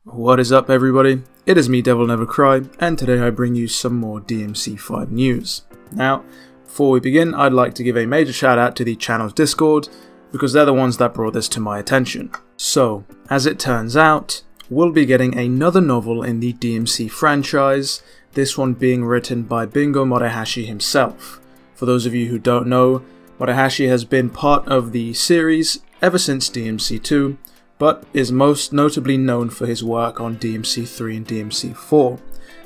What is up, everybody? It is me, Devil Never Cry, and today I bring you some more DMC5 news. Now, before we begin, I'd like to give a major shout out to the channel's Discord, because they're the ones that brought this to my attention. So, as it turns out, we'll be getting another novel in the DMC franchise, this one being written by Bungo Morihashi himself. For those of you who don't know, Morihashi has been part of the series ever since DMC2, but is most notably known for his work on DMC3 and DMC4.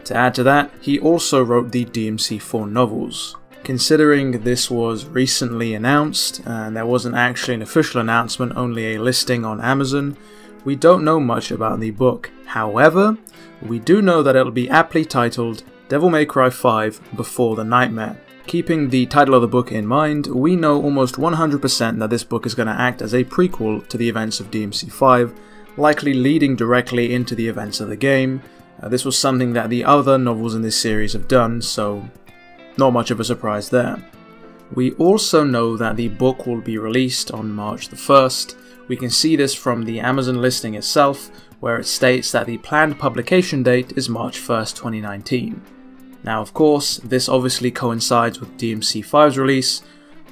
To add to that, he also wrote the DMC4 novels. Considering this was recently announced, and there wasn't actually an official announcement, only a listing on Amazon, we don't know much about the book. However, we do know that it'll be aptly titled Devil May Cry 5 Before the Nightmare. Keeping the title of the book in mind, we know almost 100% that this book is going to act as a prequel to the events of DMC5, likely leading directly into the events of the game. This was something that the other novels in this series have done, so not much of a surprise there. We also know that the book will be released on March the 1st. We can see this from the Amazon listing itself, where it states that the planned publication date is March 1st, 2019. Now, of course, this obviously coincides with DMC5's release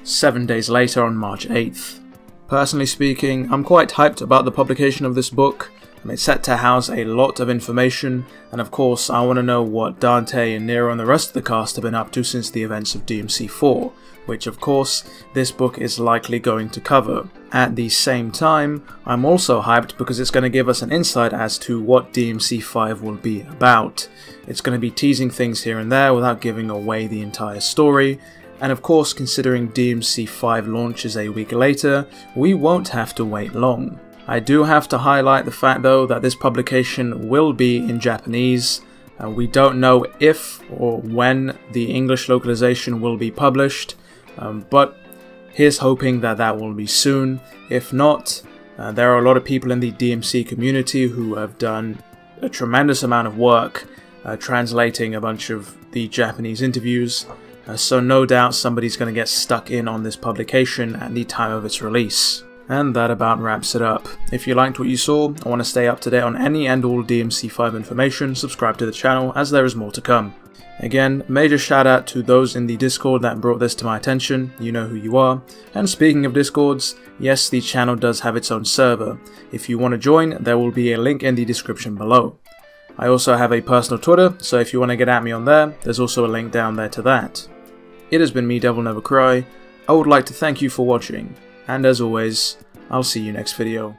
7 days later on March 8th. Personally speaking, I'm quite hyped about the publication of this book. It's set to house a lot of information, and of course I want to know what Dante and Nero and the rest of the cast have been up to since the events of DMC4, which of course this book is likely going to cover. At the same time, I'm also hyped because it's going to give us an insight as to what DMC5 will be about. It's going to be teasing things here and there without giving away the entire story, and of course considering DMC5 launches a week later, we won't have to wait long. I do have to highlight the fact though that this publication will be in Japanese. We don't know if or when the English localization will be published, but here's hoping that that will be soon. If not, there are a lot of people in the DMC community who have done a tremendous amount of work translating a bunch of the Japanese interviews, so no doubt somebody's going to get stuck in on this publication at the time of its release. And that about wraps it up. If you liked what you saw, and want to stay up to date on any and all DMC5 information, subscribe to the channel as there is more to come. Again, major shout out to those in the Discord that brought this to my attention, you know who you are. And speaking of Discords, yes, the channel does have its own server. If you want to join, there will be a link in the description below. I also have a personal Twitter, so if you want to get at me on there, there's also a link down there to that. It has been me, Devil Never Cry. I would like to thank you for watching, and as always, I'll see you next video.